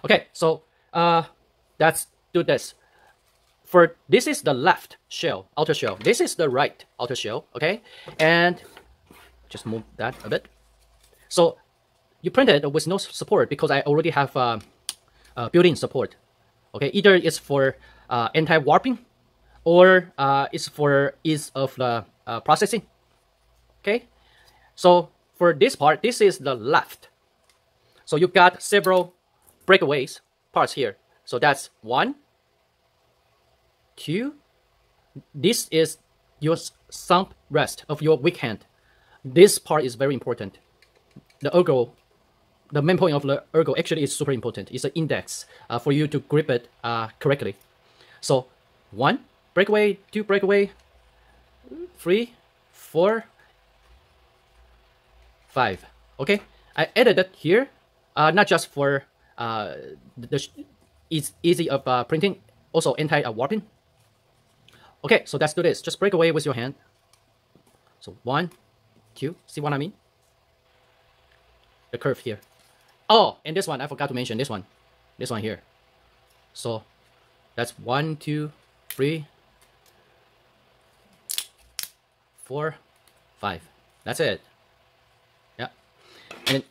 Okay, so let's do this. For this is the left shell, outer shell. This is the right outer shell, okay? And just move that a bit. So you print it with no support because I already have built-in support. Okay, either it's for anti-warping or it's for ease of the processing. Okay, so for this part, this is the left. So you got several breakaways parts here. So that's 1, 2. This is your thumb rest of your weak hand. This part is very important. The ergo, the main point of the ergo actually is super important. It's an index for you to grip it correctly. So 1 breakaway, 2 breakaway, 3, 4, 5. Okay, I added it here, not just for it's easy of printing, also anti-warping. Okay, so let's do this. Just break away with your hand. So 1, 2, see what I mean? The curve here. Oh, and this one, I forgot to mention this one. This one here. So that's 1, 2, 3, 4, 5. That's it. Yeah. And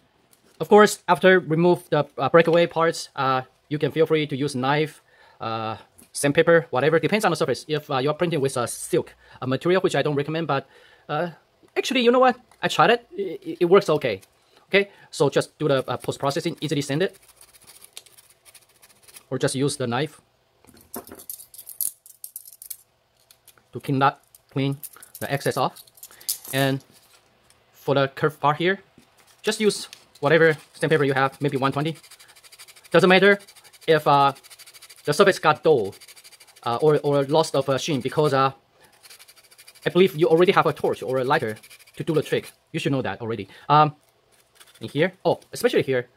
of course, after remove the breakaway parts, you can feel free to use knife, sandpaper, whatever. Depends on the surface. If you're printing with a silk material, which I don't recommend, but actually, you know what? I tried it. It works okay. Okay, so just do the post-processing, easily sand it, or just use the knife to clean the excess off. And for the curved part here, just use whatever sandpaper you have, maybe 120. Doesn't matter if the surface got dull or lost of sheen, because I believe you already have a torch or a lighter to do the trick. You should know that already. In here, oh, especially here,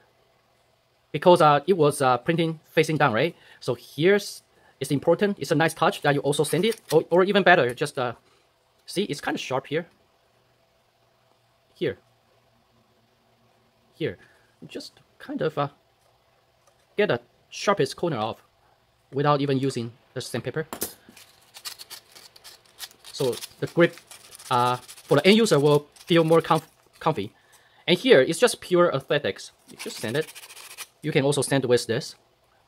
because it was printing facing down, right? So here's it's important. It's a nice touch that you also sand it, or even better, just see, it's kind of sharp here. Here, just kind of get the sharpest corner off without even using the sandpaper. So the grip for the end user will feel more comfy. And here, it's just pure aesthetics. You just sand it. You can also sand with this,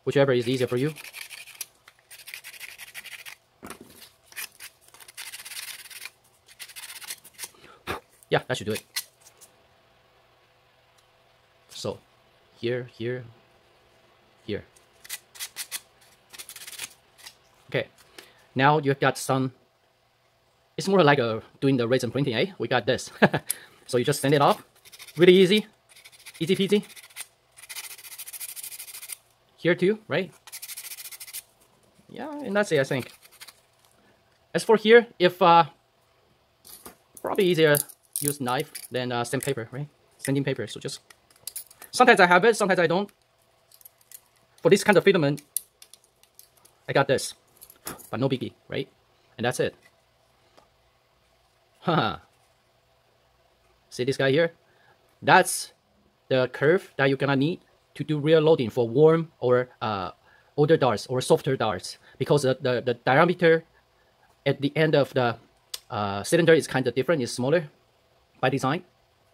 whichever is easier for you. Yeah, that should do it. So, here. Okay, now you've got some, it's more like doing the resin printing, eh? We got this. So you just sand it off. Really easy peasy. Here too, right? Yeah, and that's it, I think. As for here, if probably easier use knife than sandpaper, right? Sanding paper. So just sometimes I have it, sometimes I don't. For this kind of filament, I got this, but no biggie, right? And that's it. Haha. See this guy here? That's the curve that you're gonna need to do rear loading for warm or older darts or softer darts, because the diameter at the end of the cylinder is kind of different, it's smaller by design.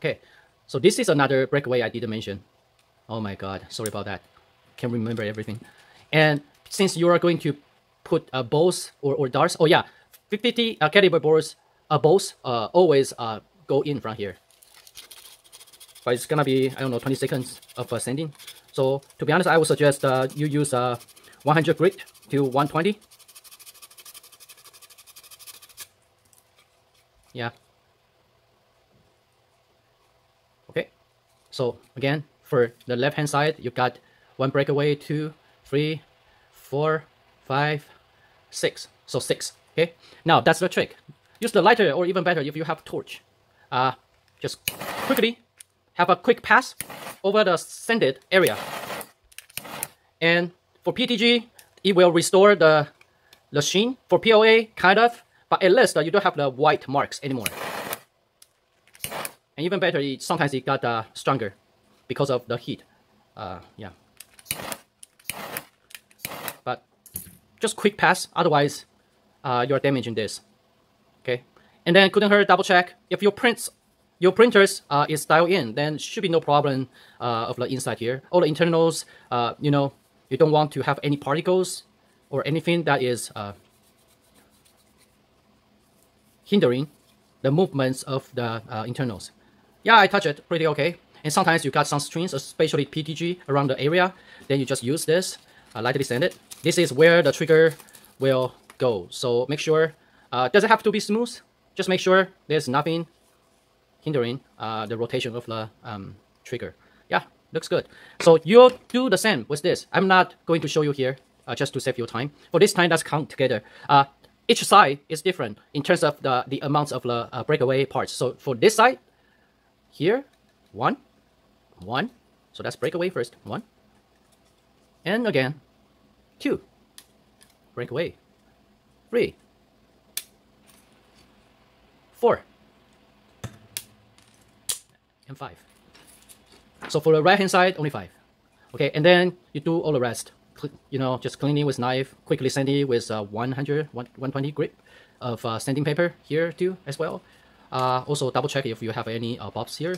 Okay, so this is another breakaway I didn't mention. Oh my god, sorry about that. Can't remember everything. And since you are going to put bows or darts, oh yeah, 50 caliber bores, bows always go in from here. But it's gonna be, I don't know, 20 seconds of sanding. So to be honest, I would suggest you use 100 grit to 120. Yeah. Okay. So again, for the left hand side, you got 1 breakaway, 2, 3, 4, 5, 6. So 6. Okay. Now that's the trick. Use the lighter, or even better, if you have torch. Just quickly have a quick pass over the sanded area. And for PETG, it will restore the sheen. For PLA, kind of, but at least you don't have the white marks anymore. And even better, sometimes it got stronger because of the heat. Yeah. just quick pass, otherwise you're damaging this. Okay, and then couldn't hurt, double check if your printers is dialed in, then should be no problem of the inside here. All the internals, you know, you don't want to have any particles or anything that is hindering the movements of the internals. Yeah, I touch it pretty okay. And sometimes you got some strings, especially PTG around the area, then you just use this, lightly sand it. This is where the trigger will go. So make sure, doesn't have to be smooth, just make sure there's nothing hindering the rotation of the trigger. Yeah, looks good. So you'll do the same with this. I'm not going to show you here just to save your time. For this time, let's count together. Each side is different in terms of the amounts of the breakaway parts. So for this side, here, one. So that's breakaway first, 1. And again, 2. Breakaway. 3. 4. And 5. So for the right hand side, only 5. Okay, and then you do all the rest. You know, just cleaning with knife, quickly sanding with 120 grip of sanding paper here too as well. Also double check if you have any bobs here,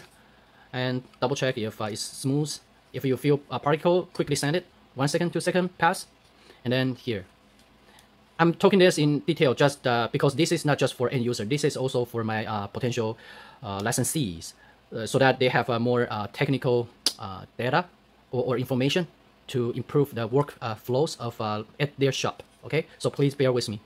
and double check if it's smooth. If you feel a particle, quickly sand it. 1 second, 2 second pass, and then here. I'm talking this in detail just because this is not just for end user. This is also for my potential licensees, so that they have more technical data or information to improve the work flows of at their shop. Okay, so please bear with me.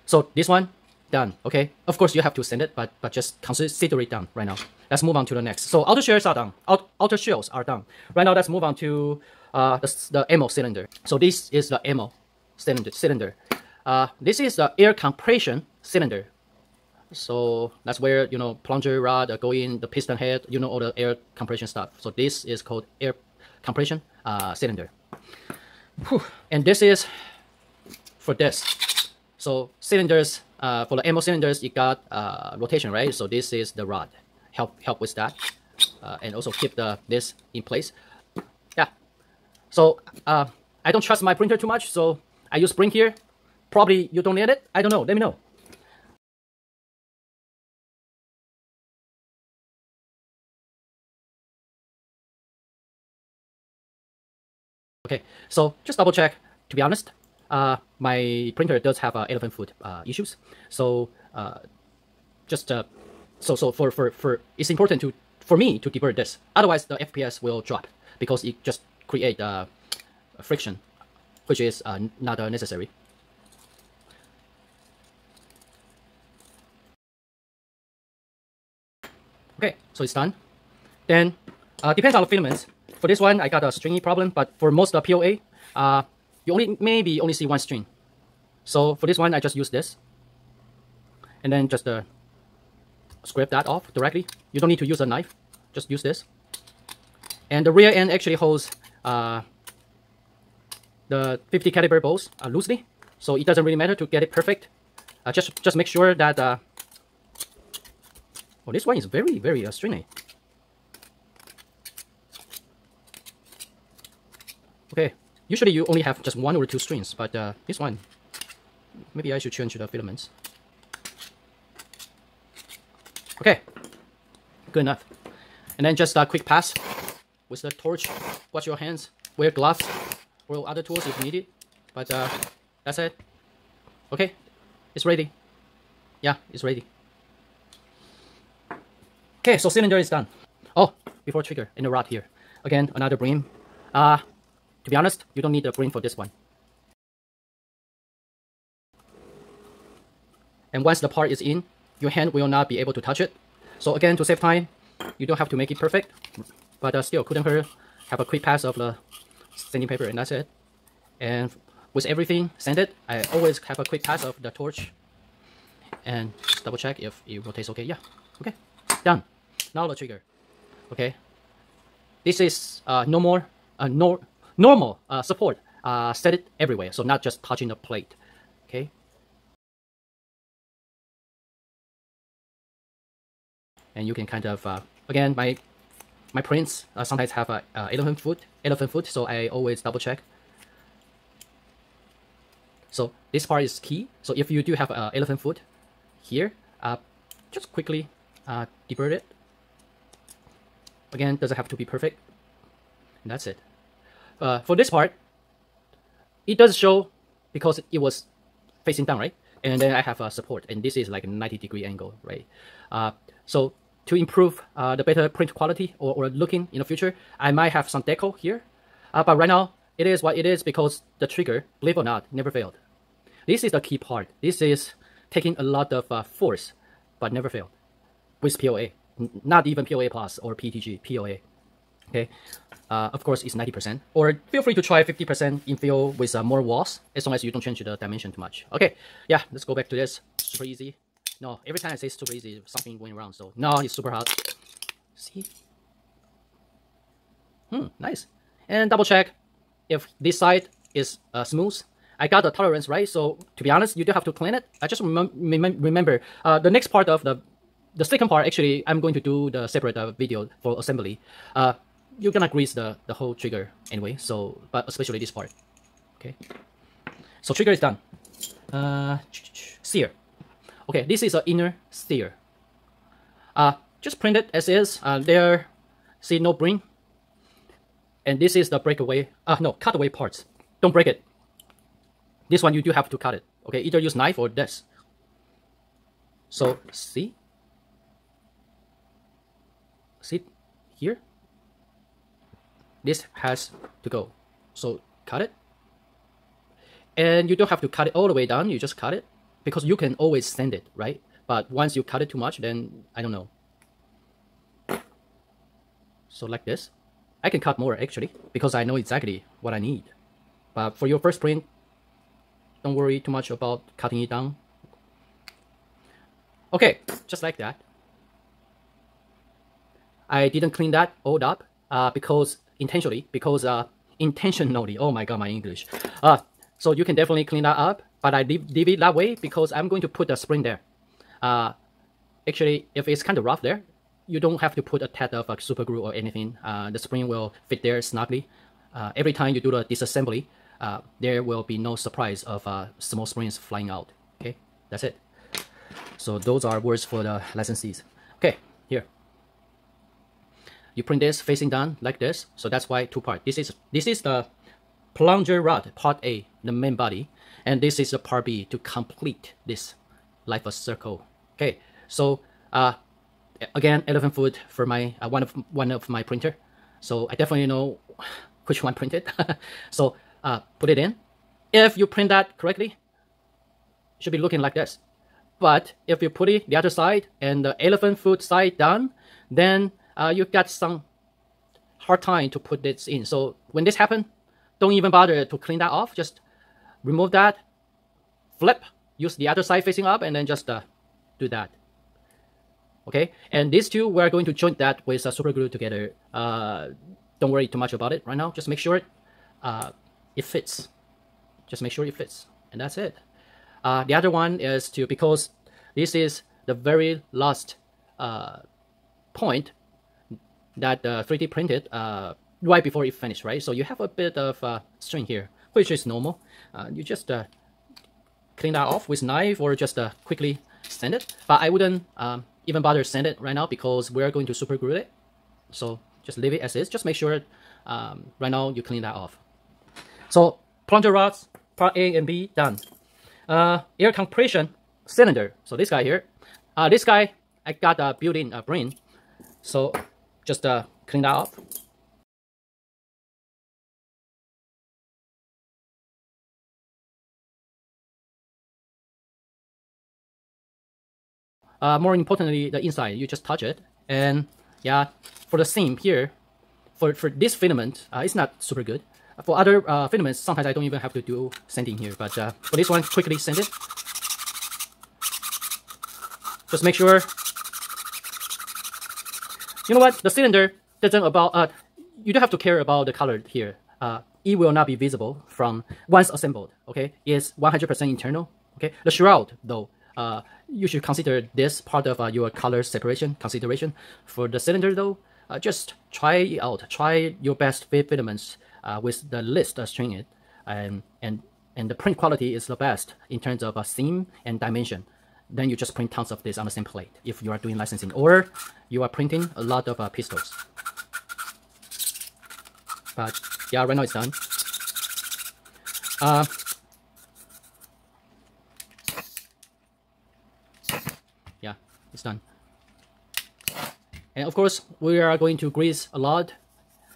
So this one done. Okay, of course you have to send it, but just consider it done right now. Let's move on to the next. So outer shells are done. Outer shells are done. Right now let's move on to the ammo cylinder. So this is the ammo cylinder. This is the air compression cylinder. So that's where, you know, plunger rod go in, the piston head, you know, all the air compression stuff. So this is called air compression cylinder. Whew. And this is for this. So cylinders, for the ammo cylinders, you got rotation, right? So this is the rod, help with that, and also keep this in place. Yeah. So I don't trust my printer too much, so I use spring here. Probably you don't need it. I don't know. Let me know. Okay, so just double check. To be honest, my printer does have elephant foot issues. So so for it's important for me to debug this. Otherwise, the FPS will drop because it just create friction, which is not necessary. Okay, so it's done. Then depends on the filaments. For this one, I got a stringy problem, but for most of the POA, you maybe only see one string. So for this one, I just use this, and then just scrape that off directly. You don't need to use a knife, just use this. And the rear end actually holds the 50 caliber bolts loosely, so it doesn't really matter to get it perfect. Just make sure that. Oh, this one is very stringy. Okay, usually you only have just 1 or 2 strings, but this one, maybe I should change the filaments. Okay, good enough. And then just a quick pass with the torch. Watch your hands, wear gloves, or other tools if needed. But that's it. Okay, it's ready. Yeah, it's ready. Okay, so cylinder is done. Oh, before trigger, and the rod here. Again, another beam. To be honest, you don't need a beam for this one. And once the part is in, your hand will not be able to touch it. So again, to save time, you don't have to make it perfect, but still couldn't hurt. Have a quick pass of the sanding paper, and that's it. And with everything sanded, I always have a quick pass of the torch, and just double check if it rotates okay. Yeah, okay, done. Now the trigger. Okay, this is normal support. Set it everywhere, so not just touching the plate. Okay. And you can kind of again, my prints sometimes have a elephant foot, so I always double check. So this part is key. So if you do have elephant foot here, just quickly debird it. Again, doesn't have to be perfect. And that's it. For this part, it does show because it was facing down, right? And then I have a support, and this is like a 90-degree angle, right? So to improve the better print quality or looking in the future, I might have some decal here. But right now, it is what it is because the trigger, believe it or not, never failed. This is the key part. This is taking a lot of force, but never failed with POA. Not even POA plus or PTG, POA. Okay, of course it's 90%. Or feel free to try 50% infill with more walls, as long as you don't change the dimension too much. Okay, yeah, let's go back to this. Super easy. No, every time I say super easy, something going wrong. So no, it's super hard. See? Nice. And double check if this side is smooth. I got the tolerance right, so to be honest, you do have to clean it. I just remember the next part of the second part. Actually, I'm going to do the separate video for assembly. You're gonna grease the whole trigger anyway, so but especially this part. Okay, so trigger is done. Steer. Okay, this is an inner steer. Just print it as is. There, see no bring. And this is the breakaway. No, cutaway parts. Don't break it. This one you do have to cut it. Okay, either use knife or this. So see here. This has to go. So cut it. And you don't have to cut it all the way down. You just cut it because you can always sand it, right? But once you cut it too much, then I don't know. So like this. I can cut more actually because I know exactly what I need. But for your first print, don't worry too much about cutting it down. Okay, just like that. I didn't clean that all up intentionally, oh my god, my English. So you can definitely clean that up, but I leave it that way because I'm going to put a spring there. Actually, if it's kind of rough there, you don't have to put a tad of super glue or anything. The spring will fit there snugly. Every time you do the disassembly, there will be no surprise of small springs flying out. Okay, that's it. So those are words for the licensees. Okay, here. You print this facing down like this. So that's why two part. This is the plunger rod, part A, the main body, and this is the part B to complete this like a circle. Okay, so again, elephant foot for my one of my printer. So I definitely know which one printed. So put it in. If you print that correctly, it should be looking like this. But if you put it the other side and the elephant foot side down, then you got some hard time to put this in. So when this happens, don't even bother to clean that off. Just remove that, flip, use the other side facing up, and then just do that. Okay, and these two, we're going to join that with super glue together. Don't worry too much about it right now. Just make sure it fits. Just make sure it fits, and that's it. The other one is because this is the very last point that 3D printed right before it finished, right? So you have a bit of string here, which is normal. You just clean that off with knife or just quickly sand it. But I wouldn't even bother sand it right now because we're going to super glue it. So just leave it as is. Just make sure right now you clean that off. So plunger rods, part A and B, done. Air compression cylinder. So this guy here. This guy, I got a built-in brain. So just clean that up. More importantly, the inside, you just touch it. And yeah, for the seam here, for this filament, it's not super good. For other filaments, sometimes I don't even have to do sanding here. But for this one, quickly sand it. Just make sure. You know what? The cylinder doesn't about. You don't have to care about the color here. It will not be visible from once assembled. Okay, it's 100% internal. Okay, the shroud though. You should consider this part of your color separation consideration. For the cylinder though, just try it out. Try your best fit filaments with the list string it, and and the print quality is the best in terms of seam and dimension, then you just print tons of this on the same plate if you are doing licensing, or you are printing a lot of pistols. But yeah, right now it's done. Yeah, it's done. And of course, we are going to grease a lot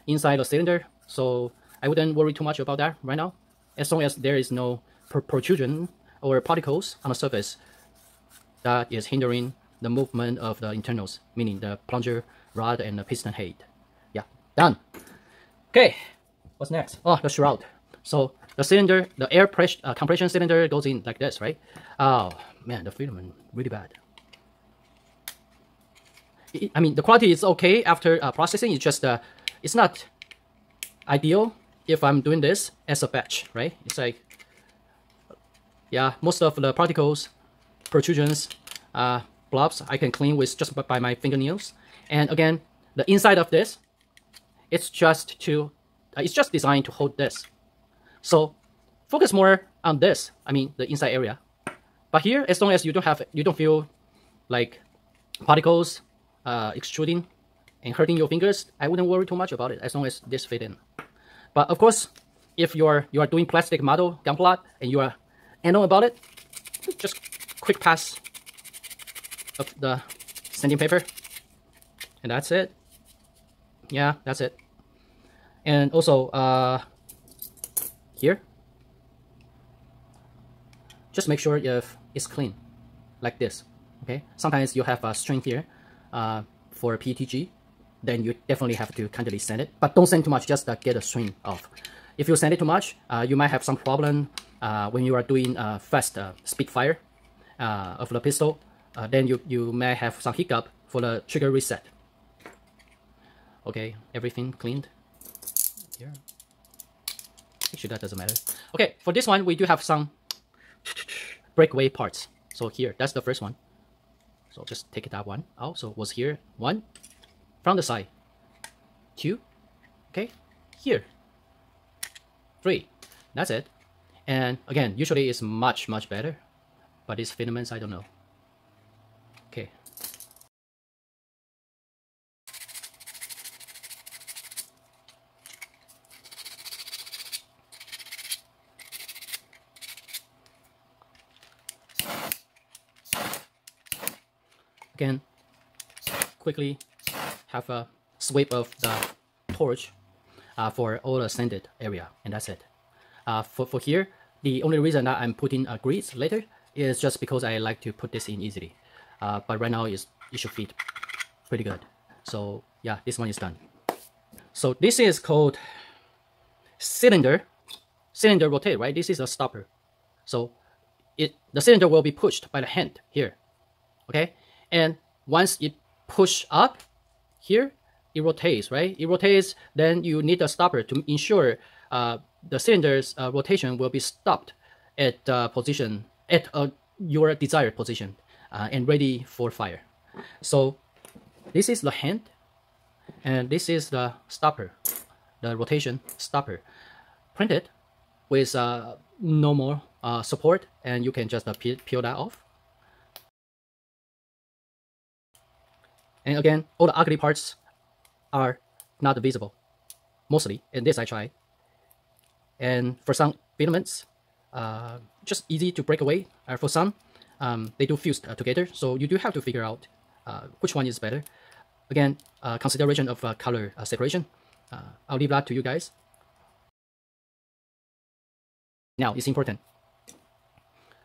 inside the cylinder, so I wouldn't worry too much about that right now. As long as there is no protrusion or particles on the surface that is hindering the movement of the internals, meaning the plunger rod and the piston head. Yeah, done. Okay, what's next? Oh, the shroud. So the cylinder, the air pressure compression cylinder goes in like this, right? Oh man, the filament really bad. I mean, the quality is okay after processing. It's just it's not ideal if I'm doing this as a batch, right? It's like, yeah, most of the particles, protrusions, blobs I can clean with just by my fingernails. And again, the inside of this, it's just designed to hold this. So focus more on this. I mean, the inside area. But here, as long as you don't feel like particles extruding and hurting your fingers, I wouldn't worry too much about it as long as this fit in. But of course, if you are doing plastic model gunpla and you are anal about it, just quick pass of the sanding paper, and that's it. Yeah, that's it. And also here, just make sure if it's clean, like this. Okay, sometimes you have a string here for PETG, then you definitely have to kindly sand it, but don't sand too much, just get a string off. If you sand it too much, you might have some problem when you are doing fast speed fire of the pistol. Then you may have some hiccup for the trigger reset. Okay, everything cleaned here. Actually, that doesn't matter. Okay, for this one, we do have some breakaway parts. So here, that's the first one. So just take that one out. So it was here, 1 from the side, 2, okay, here, 3. That's it. And again, usually it's much better, but these filaments, I don't know. Okay. Again, quickly have a sweep of the torch for all the sanded area, and that's it. For here, the only reason that I'm putting a grease later is just because I like to put this in easily. But right now it should fit pretty good. So yeah, this one is done. So this is called cylinder rotate, right? This is a stopper. So the cylinder will be pushed by the hand here, okay? And once it push up here, it rotates, right? It rotates, then you need a stopper to ensure the cylinder's rotation will be stopped at position, at your desired position, and ready for fire. So this is the hand, and this is the stopper, the rotation stopper. Printed with normal support, and you can just peel that off. And again, all the ugly parts are not visible, mostly. In this I tried. And for some filaments, just easy to break away. For some, they do fuse together, so you do have to figure out which one is better. Again, consideration of color separation. I'll leave that to you guys. Now, it's important.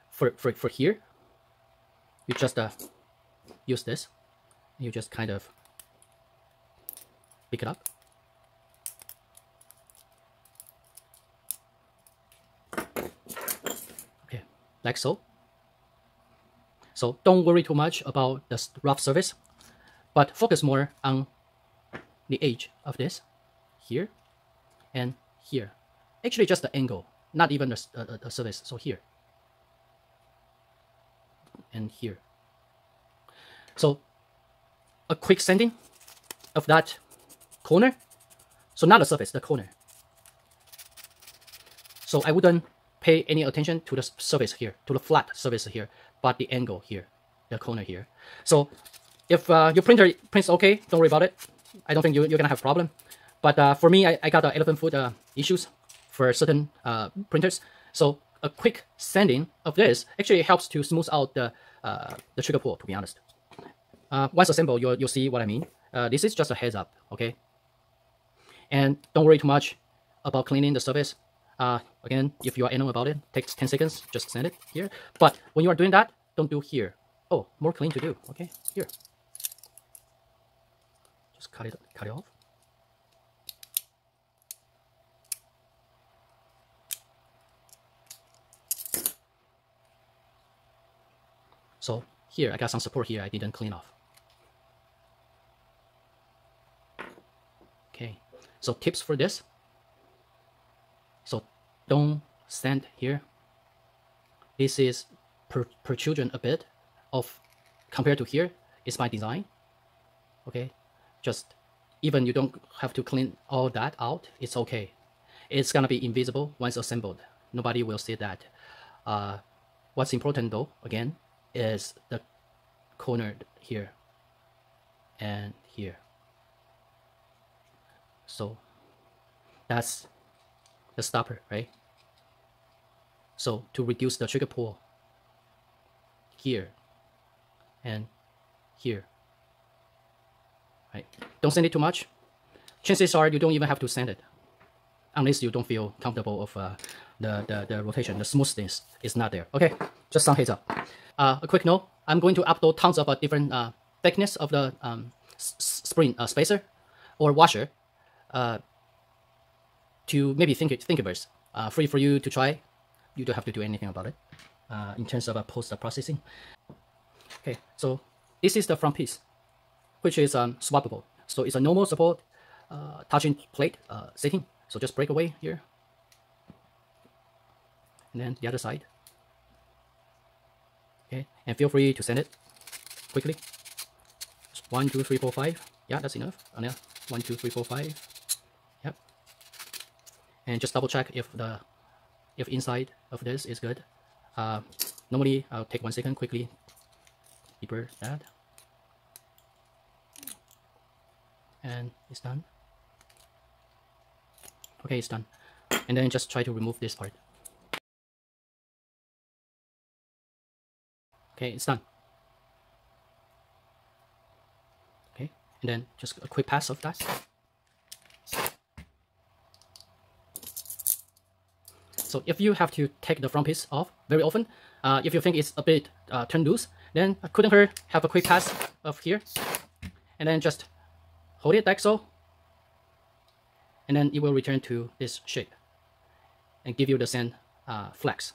For here, you just use this. You just kind of pick it up. Okay, like so. So don't worry too much about the rough surface, but focus more on the edge of this, here and here. Actually, just the angle, not even the surface. So here and here. So a quick sanding of that corner. So not the surface, the corner. So I wouldn't pay any attention to the surface here, to the flat surface here, but the angle here, the corner here. So if your printer prints okay, don't worry about it. I don't think you're gonna have a problem. But for me, I got 11-foot issues for certain printers. So a quick sanding of this actually helps to smooth out the trigger pull, to be honest. Once assembled, you'll see what I mean. This is just a heads up, okay? And don't worry too much about cleaning the surface. Again, if you are anal about it, takes 10 seconds, just sand it here. But when you are doing that, don't do here. Oh, more clean to do, okay? Here. Just cut it off. So here, I got some support here I didn't clean off. Okay, so tips for this. So don't sand here. This is protrusion a bit of compared to here. It's by design. Okay, just even you don't have to clean all that out. It's okay. It's gonna be invisible once assembled. Nobody will see that. What's important though, again, is the corner here and here. So that's the stopper, right? So to reduce the trigger pull here and here, right? Don't sand it too much. Chances are you don't even have to sand it unless you don't feel comfortable of the rotation, the smoothness is not there. Okay, just some heads up. A quick note, I'm going to upload tons of different thickness of the spring spacer or washer to maybe Thingiverse. Free for you to try. You don't have to do anything about it in terms of post-processing. Okay, so this is the front piece, which is swappable. So it's a normal support touching plate setting. So just break away here. And then the other side. Okay, and feel free to sand it quickly. Just 1, 2, 3, 4, 5. Yeah, that's enough. And then 1, 2, 3, 4, 5. Yep. And just double check if inside of this is good. Normally I'll take 1 second quickly. Deeper that. And it's done. Okay, it's done. And then just try to remove this part. Okay, it's done. Okay, and then just a quick pass of that. So if you have to take the front piece off very often, if you think it's a bit turned loose, then couldn't hurt, have a quick pass of here, and then just hold it like so, and then it will return to this shape and give you the sand flex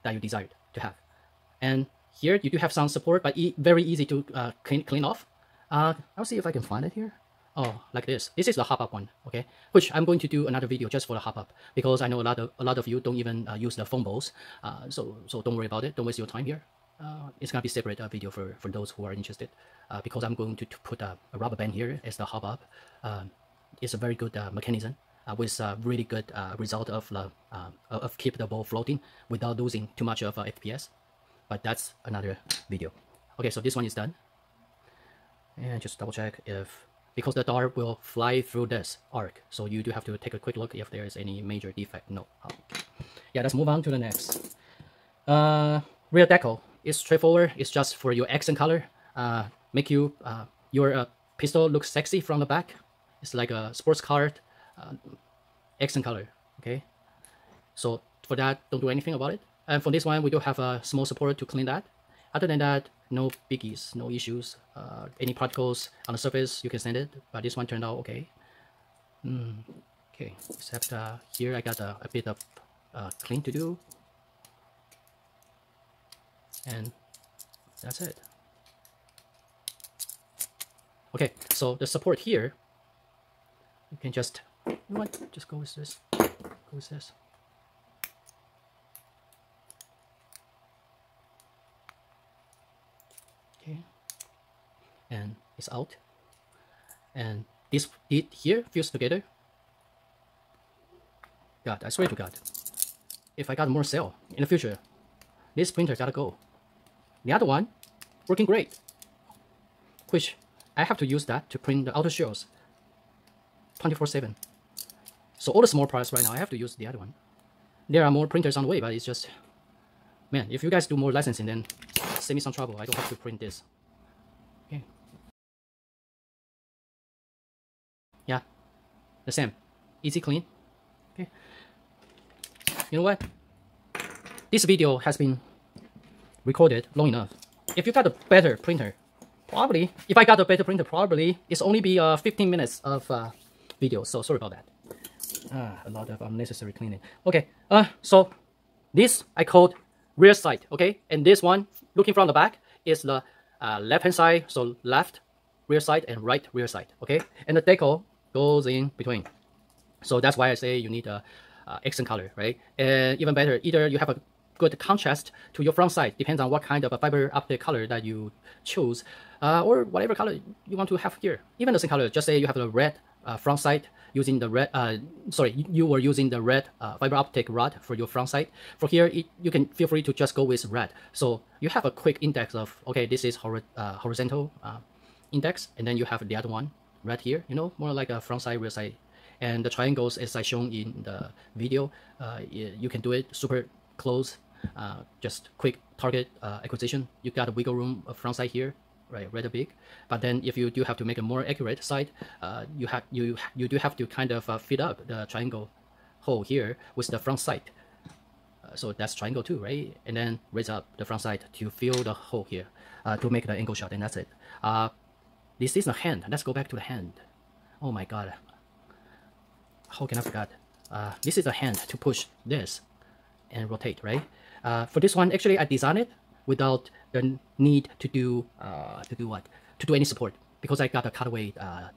that you desired to have. And here you do have some support, but very easy to clean off. I'll see if I can find it here. Oh, like this. This is the hop up one, okay? Which I'm going to do another video just for the hop up, because I know a lot of you don't even use the foam balls. So don't worry about it. Don't waste your time here. It's gonna be separate video for those who are interested, because I'm going to put a rubber band here as the hop up. It's a very good mechanism with really good result of keep the ball floating without losing too much of FPS. But that's another video. Okay, so this one is done. And just double check if, because the dart will fly through this arc, so you do have to take a quick look if there is any major defect. No. Okay. Yeah, let's move on to the next. Rear decal is straightforward. It's just for your accent color. Make you your pistol look sexy from the back. It's like a sports car accent color. Okay. So for that, don't do anything about it. And for this one, we do have a small support to clean that. Other than that, no biggies, no issues. Any particles on the surface, you can sand it. But this one turned out okay. Okay, except here I got a bit of clean to do. And that's it. Okay, so the support here, you can just, you know what, just go with this. Go with this. Okay, and it's out, and this here fused together. God, I swear to God, if I got more sale in the future, this printer gotta go. The other one, working great, which I have to use that to print the outer shells 24/7. So all the small parts right now, I have to use the other one. There are more printers on the way, but it's just, man, if you guys do more licensing, then save me some trouble. I don't have to print this. Okay. Yeah, the same. Easy clean. Okay. You know what? This video has been recorded long enough. If you got a better printer, probably, if I got a better printer, probably it's only be 15 minutes of video. So sorry about that. A lot of unnecessary cleaning. Okay, so this I called rear sight, okay? And this one, looking from the back, is the left-hand side, so left rear sight and right rear sight, okay? And the decal goes in between. So that's why I say you need a accent color, right? And even better, either you have a good contrast to your front sight, depends on what kind of a fiber optic color that you choose, or whatever color you want to have here. Even the same color, just say you have the red front sight using the red, you were using the red fiber optic rod for your front sight. For here, you can feel free to just go with red. So you have a quick index of, okay, this is horizontal index, and then you have the other one right here, you know, more like a front side, rear side. And the triangles, as I shown in the video, you can do it super close, just quick target acquisition. You got a wiggle room of front side here, right, rather big. But then if you do have to make a more accurate side, you do have to kind of fit up the triangle hole here with the front sight. So that's triangle too, right? And then raise up the front sight to fill the hole here to make the angle shot, and that's it. This is a hand. Let's go back to the hand. Oh my god. How can I forget? This is a hand to push this and rotate, right? For this one, actually, I designed it without the need to do what? To do any support, because I got the cutaway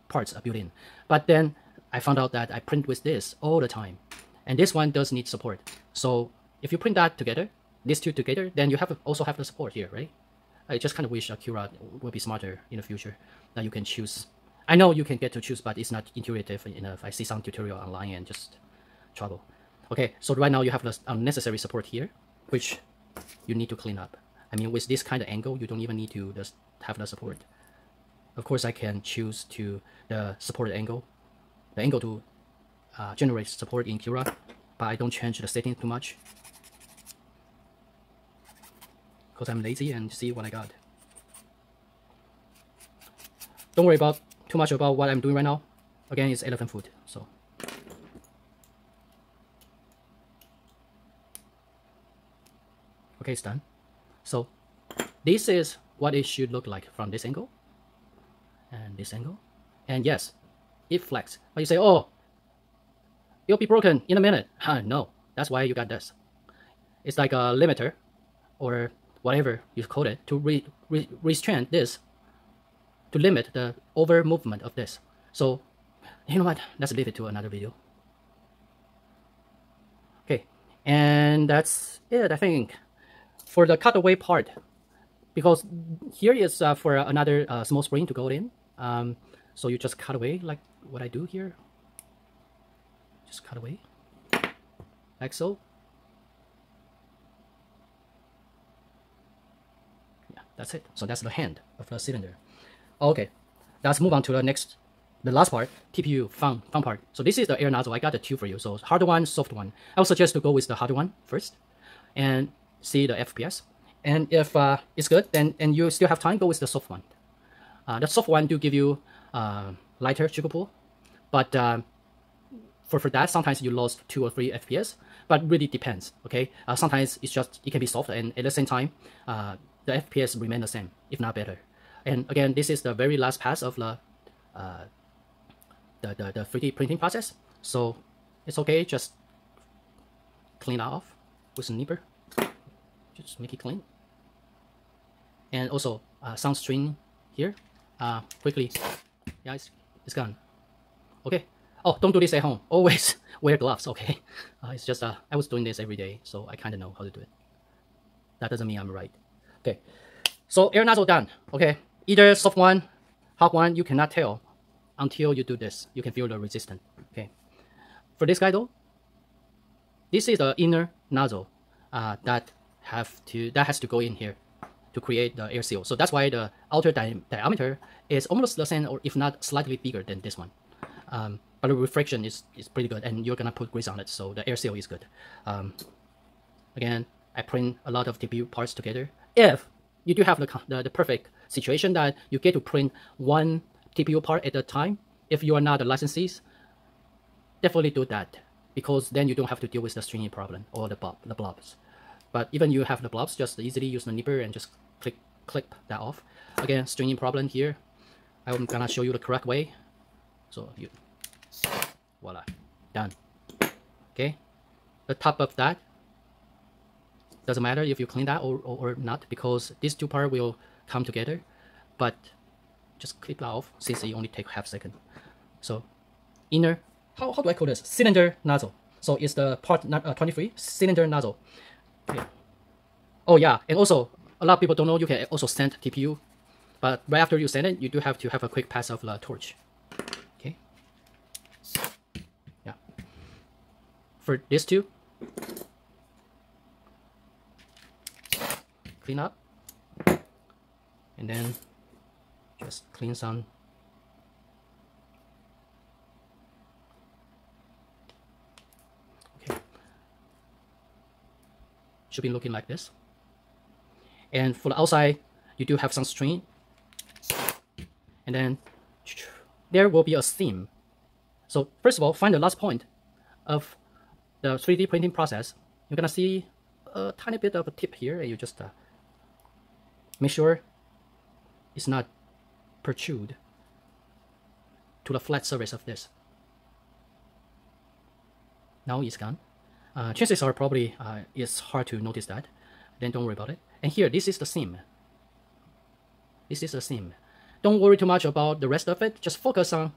parts built in. But then I found out that I print with this all the time, and this one does need support. So if you print that together, these two together, then you also have the support here, right? I just kind of wish Cura would be smarter in the future, that you can choose. I know you can get to choose, but it's not intuitive enough. I see some tutorial online and just trouble. Okay, so right now you have the unnecessary support here, which you need to clean up. I mean, with this kind of angle, you don't even need to just have the support. Of course, I can choose to the support angle, the angle to generate support in Cura, but I don't change the setting too much, because I'm lazy and see what I got. Don't worry too much about what I'm doing right now. Again, it's elephant food, so. Okay, it's done. So this is what it should look like from this angle and this angle. And yes, it flex. But you say, oh, it'll be broken in a minute. No, that's why you got this. It's like a limiter or whatever you call it to restrain this, to limit the over movement of this. So you know what, let's leave it to another video. Okay, and that's it, I think, for the cutaway part, because here is for another small spring to go in. So you just cut away like what I do here. Just cut away like so. Yeah, that's it. So that's the hand of the cylinder. Okay, let's move on to the last part, TPU, fun part. So this is the air nozzle. I got the two for you. So hard one, soft one. I would suggest to go with the hard one first and see the FPS. And if it's good, then and you still have time, go with the soft one. The soft one do give you lighter trigger pull, but for that, sometimes you lost 2 or 3 FPS, but really depends, okay? Sometimes it can be soft, and at the same time, the FPS remain the same, if not better. And again, this is the very last pass of the 3D printing process. So it's okay, just clean that off with a nipper. Just make it clean. And also some string here. Quickly, yeah, it's gone. Okay. Oh, don't do this at home. Always wear gloves, okay? It's just I was doing this every day, so I kind of know how to do it. That doesn't mean I'm right. Okay. So air nozzle done. Okay. Either soft one, hard one, you cannot tell until you do this. You can feel the resistance. Okay. For this guy though, this is the inner nozzle that has to go in here to create the air seal. So that's why the outer diameter is almost the same, or if not slightly bigger than this one. But the refraction is pretty good, and you're gonna put grease on it, so the air seal is good. Again, I print a lot of TPU parts together. If you do have the perfect situation that you get to print one TPU part at a time, if you are not a licensee, definitely do that, because then you don't have to deal with the stringing problem or the blobs. But even you have the blobs, just easily use the nipper and just clip that off. Again, stringing problem here, I'm gonna show you the correct way. So you, voila, done. Okay, the top of that, doesn't matter if you clean that or not, because these two parts will come together, but just clip that off since it only takes half second. So inner, how do I call this? Cylinder nozzle. So it's the part 23 cylinder nozzle. Okay. Oh yeah, and also a lot of people don't know you can also sand TPU, but right after you sand it, you do have to have a quick pass of the torch. Okay. Yeah. For this two, clean up, and then just clean some. Okay. Should be looking like this. And for the outside, you do have some string, and then there will be a seam. So first of all, find the last point of the 3D printing process. You're gonna see a tiny bit of a tip here, and you just make sure it's not protrude to the flat surface of this. Now it's gone. Chances are probably it's hard to notice that. Then don't worry about it. And here, this is the seam. This is the seam. Don't worry too much about the rest of it. Just focus on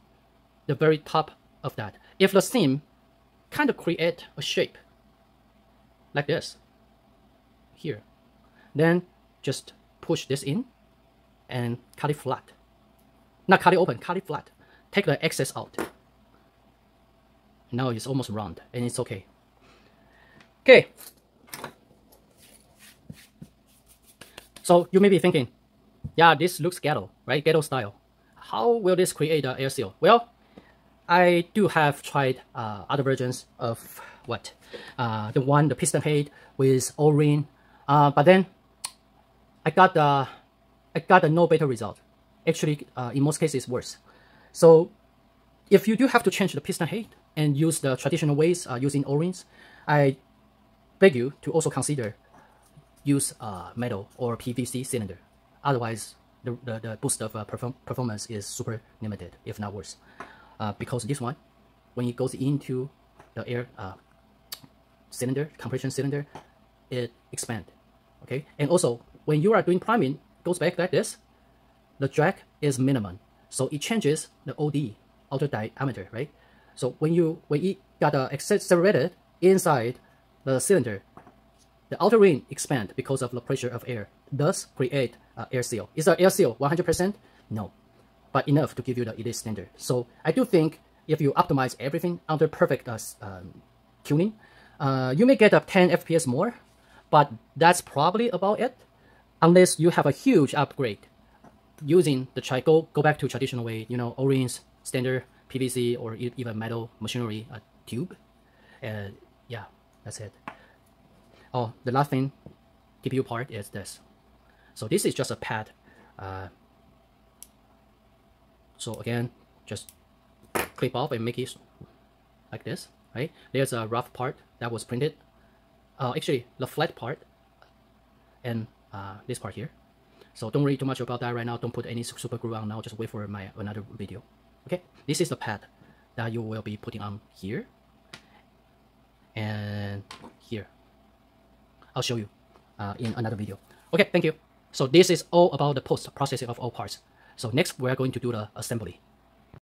the very top of that. If the seam kind of create a shape like this here, then just push this in and cut it flat. Not cut it open, cut it flat. Take the excess out. Now it's almost round, and it's okay. Okay. So you may be thinking, yeah, this looks ghetto, right? Ghetto style. How will this create an air seal? Well, I do have tried other versions of the piston head with O-ring, but then I got a no better result. Actually, in most cases, worse. So if you do have to change the piston head and use the traditional ways using O-rings, I beg you to also consider use metal or PVC cylinder. Otherwise, the boost of performance is super limited, if not worse. Because this one, when it goes into the air cylinder, compression cylinder, it expands. Okay, and also when you are doing priming, it goes back like this. The drag is minimum, so it changes the OD, outer diameter, right? So when it got accelerated inside the cylinder, the outer ring expand because of the pressure of air, thus create air seal. Is the air seal 100%? No, but enough to give you the elite standard. So I do think if you optimize everything under perfect tuning, you may get up 10 FPS more, but that's probably about it, unless you have a huge upgrade using the go back to traditional way, you know, O-rings, standard PVC, or even metal machinery tube. Yeah, that's it. Oh, the last thing, TPU part is this. So this is just a pad. So again, just clip off and make it like this, right? There's a rough part that was printed. Actually, the flat part and this part here. So don't worry too much about that right now. Don't put any super glue on now. Just wait for my another video. Okay, this is the pad that you will be putting on here and here. I'll show you in another video. Okay, thank you. So this is all about the post-processing of all parts. So next, we're going to do the assembly.